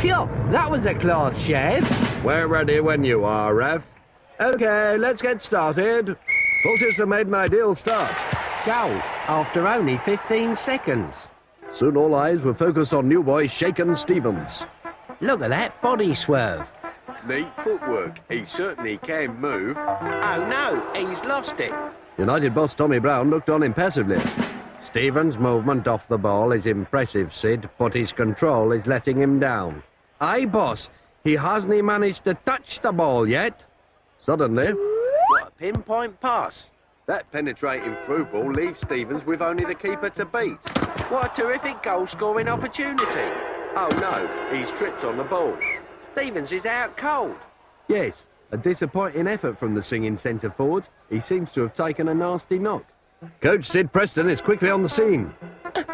Phew, that was a close shave. We're ready when you are, Ref. OK, let's get started. Colchester made an ideal start. Goal, after only 15 seconds. Soon all eyes were focused on new boy Shaken Stevens. Look at that body swerve. Neat footwork. He certainly can move. Oh no, he's lost it. United boss Tommy Brown looked on impassively. Stevens' movement off the ball is impressive, Sid, but his control is letting him down. Aye, boss, he hasn't managed to touch the ball yet. Suddenly... What a pinpoint pass. That penetrating through ball leaves Stevens with only the keeper to beat. What a terrific goal-scoring opportunity. Oh no, he's tripped on the ball. Stevens is out cold. Yes, a disappointing effort from the singing centre forward. He seems to have taken a nasty knock. Coach Sid Preston is quickly on the scene.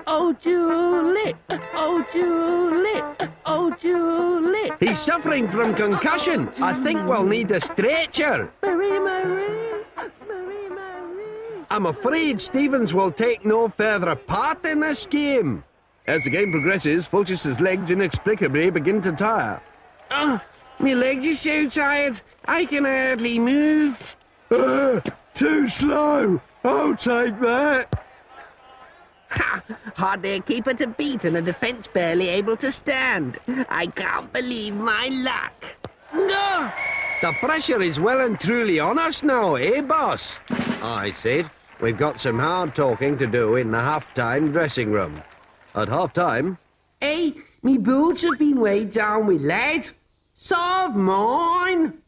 Oh, Julie! Oh, Julie! Oh, Julie! He's suffering from concussion. I think we'll need a stretcher. Marie, Marie! Marie, Marie! I'm afraid Stevens will take no further part in this game. As the game progresses, Fulchester's legs inexplicably begin to tire. My legs are so tired, I can hardly move. Too slow. I'll take that. Ha! Hardly a keeper to beat and a defence barely able to stand. I can't believe my luck. No! The pressure is well and truly on us now, eh, boss? I said, we've got some hard talking to do in the half-time dressing room. At half-time... Hey, me boots have been weighed down with lead. So have mine.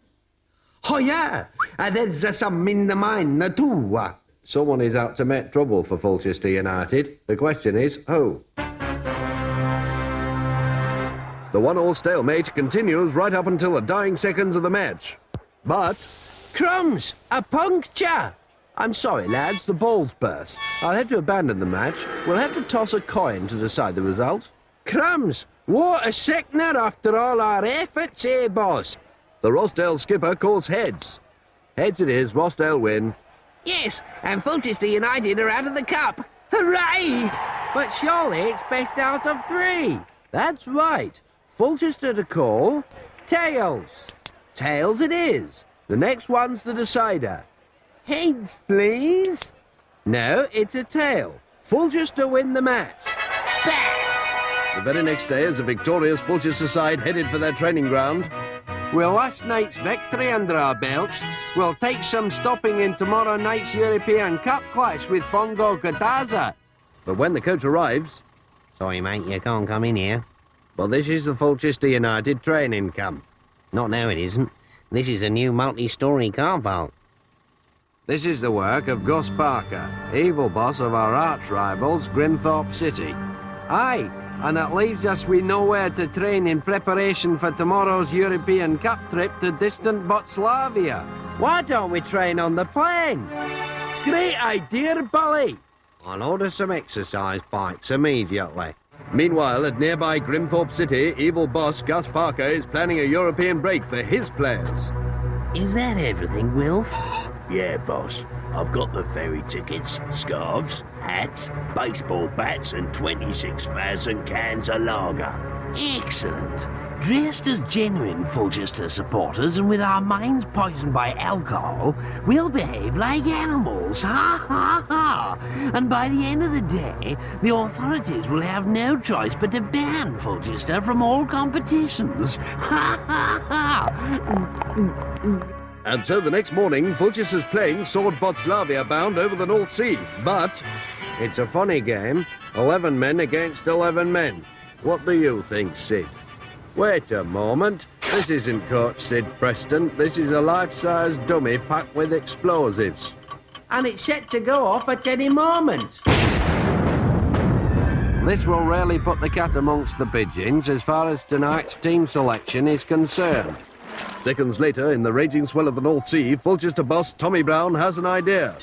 Oh, yeah, there's some in the mine, too. Someone is out to make trouble for Fulchester United. The question is, who? The 1-1 stalemate continues right up until the dying seconds of the match. But... Crumbs! A puncture! I'm sorry, lads, the ball's burst. I'll have to abandon the match. We'll have to toss a coin to decide the result. Crumbs! What a sickener after all our efforts, eh, boss? The Rossdale skipper calls heads. Heads it is, Rossdale win. Yes, and Fulchester United are out of the cup. Hooray! But surely it's best out of 3. That's right. Fulchester to call. Tails. Tails it is. The next one's the decider. Heads, please. No, it's a tail. Fulchester win the match. Bah! The very next day, as a victorious Fulchester side headed for their training ground, with last night's victory under our belts, we'll take some stopping in tomorrow night's European Cup clash with Pongo Kataza. But when the coach arrives... Sorry, mate, you can't come in here. Well, this is the Fulchester United training camp. Not now, it isn't. This is a new multi-storey car park. This is the work of Gus Parker, evil boss of our arch-rivals, Grimthorpe City. Aye, and it leaves us with nowhere to train in preparation for tomorrow's European Cup trip to distant Botslavia. Why don't we train on the plane? Great idea, Bully! I'll order some exercise bikes immediately. Meanwhile, at nearby Grimthorpe City, evil boss Gus Parker is planning a European break for his players. Is that everything, Wilf? Yeah, boss. I've got the ferry tickets, scarves, hats, baseball bats and 26,000 cans of lager. Excellent. Dressed as genuine Fulchester supporters and with our minds poisoned by alcohol, we'll behave like animals. Ha ha ha! And by the end of the day, the authorities will have no choice but to ban Fulchester from all competitions. Ha ha ha! And so the next morning, Fulchester's plane soared Botslavia bound over the North Sea. But it's a funny game. 11 men against 11 men. What do you think, Sid? Wait a moment. This isn't Coach Sid Preston. This is a life-size dummy packed with explosives. And it's set to go off at any moment. This will really put the cat amongst the pigeons as far as tonight's team selection is concerned. Seconds later, in the raging swell of the North Sea, Fulchester boss Tommy Brown has an idea.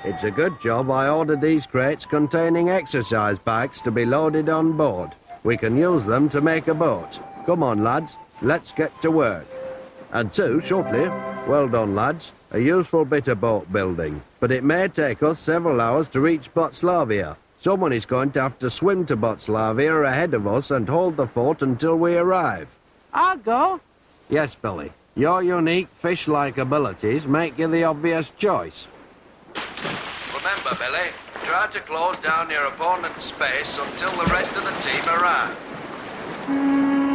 It's a good job I ordered these crates containing exercise bikes to be loaded on board. We can use them to make a boat. Come on, lads, let's get to work. And so, shortly, well done, lads, a useful bit of boat building. But it may take us several hours to reach Botslavia. Someone is going to have to swim to Botslavia ahead of us and hold the fort until we arrive. I'll go. Yes, Billy. Your unique fish-like abilities make you the obvious choice. Remember, Billy, try to close down your opponent's space until the rest of the team arrive.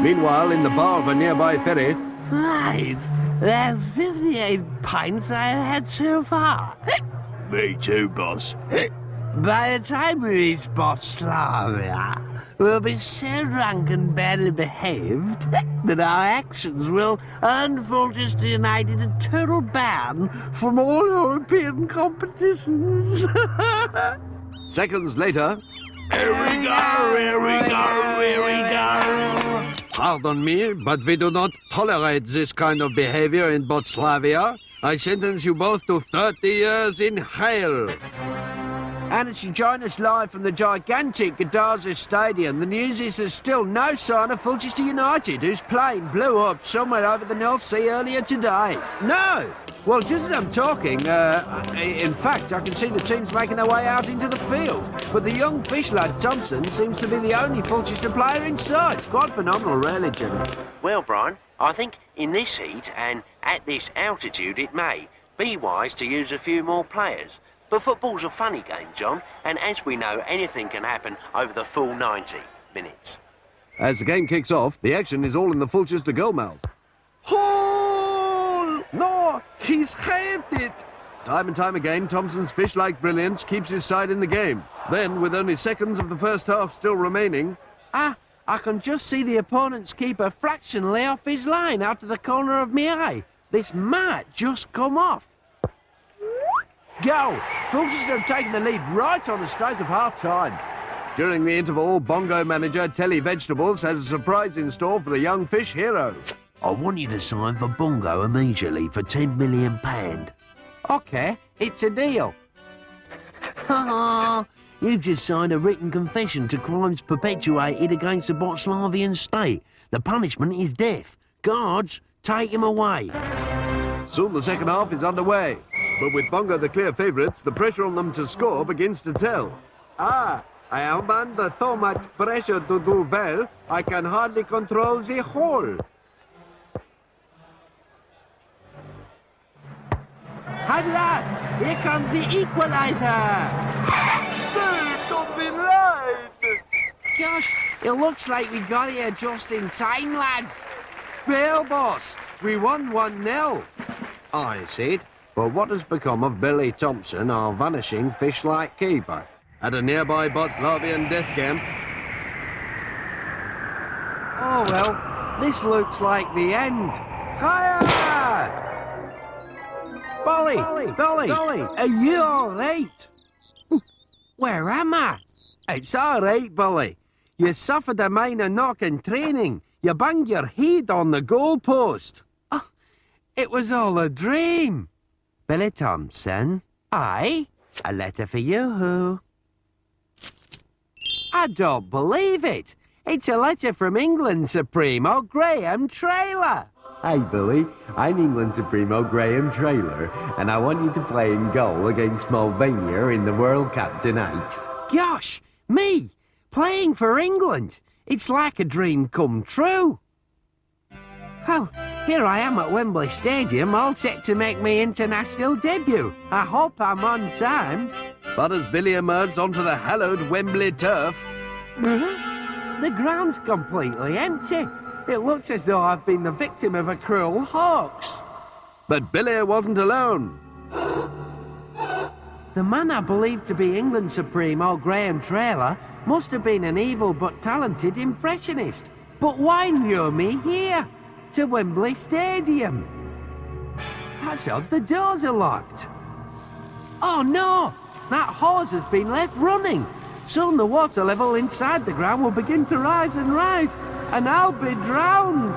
Meanwhile, in the bar of a nearby ferry... Right. There's 58 pints I've had so far. Me too, boss. By the time we reach Boslavia, we'll be so drunk and badly behaved that our actions will earn Fulchester United a total ban from all European competitions. Seconds later... Here we go, here we go, here we go. Pardon me, but we do not tolerate this kind of behavior in Boslavia. I sentence you both to 30 years in jail. And as you join us live from the gigantic Gadaza Stadium, the news is there's still no sign of Fulchester United, whose plane blew up somewhere over the North Sea earlier today. No! Well, just as I'm talking, in fact, I can see the teams making their way out into the field. But the young fish lad Thompson seems to be the only Fulchester player in sight. It's quite phenomenal, really, Jimmy. Well, Brian, I think in this heat and at this altitude it may be wise to use a few more players. But football's a funny game, John, and as we know, anything can happen over the full 90 minutes. As the game kicks off, the action is all in the Fulchester goalmouth. Hole! No, he's haved it. Time and time again, Thompson's fish-like brilliance keeps his side in the game. Then, with only seconds of the first half still remaining... I can just see the opponent's keeper fractionally off his line out of the corner of my eye. This might just come off. Go! Fulchester have taken the lead right on the stroke of half-time. During the interval, Bongo manager Telly Vegetables has a surprise in store for the young fish hero. I want you to sign for Bongo immediately for £10 million. OK, it's a deal. Ha! You've just signed a written confession to crimes perpetuated against the Boslavian state. The punishment is death. Guards, take him away. Soon the second half is underway. But with Bongo the clear favourites, the pressure on them to score begins to tell. I am under so much pressure to do well, I can hardly control the hole. Hard lad, here comes the equaliser. Don't be right. Gosh, it looks like we got here just in time, lads. Well, boss, we won 1-0. I said. But what has become of Billy Thompson, our vanishing fish-like keeper? At a nearby Botslavian death camp. Oh, well, this looks like the end. Hiya! Bolly, are you all right? Where am I? It's all right, Bolly. You suffered a minor knock in training. You banged your head on the goalpost. Oh, it was all a dream. Billy Thompson. Aye? A letter for you. I don't believe it. It's a letter from England Supremo Graham Traylor. Hi, Billy. I'm England Supremo Graham Traylor, and I want you to play in goal against Slovenia in the World Cup tonight. Gosh, me? Playing for England? It's like a dream come true. Well, here I am at Wembley Stadium, all set to make my international debut. I hope I'm on time. But as Billy emerged onto the hallowed Wembley turf... The ground's completely empty. It looks as though I've been the victim of a cruel hoax. But Billy wasn't alone. The man I believe to be England Supremo Graham Traylor must have been an evil but talented impressionist. But why lure me here? To Wembley Stadium. That's odd, the doors are locked. Oh no! That hose has been left running. Soon the water level inside the ground will begin to rise, and I'll be drowned.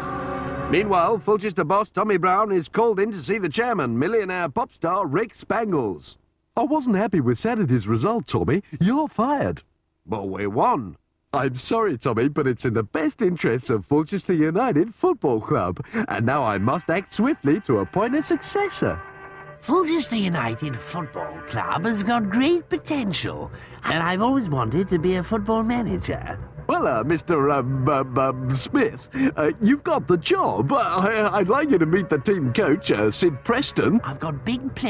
Meanwhile, Fulchester boss Tommy Brown is called in to see the chairman, millionaire pop star Rick Spangles. I wasn't happy with Saturday's result, Tommy. You're fired. But we won. I'm sorry, Tommy, but it's in the best interests of Fulchester United Football Club, and now I must act swiftly to appoint a successor. Fulchester United Football Club has got great potential, and I've always wanted to be a football manager. Well, Mr. Smith, you've got the job. I'd like you to meet the team coach, Sid Preston. I've got big plans.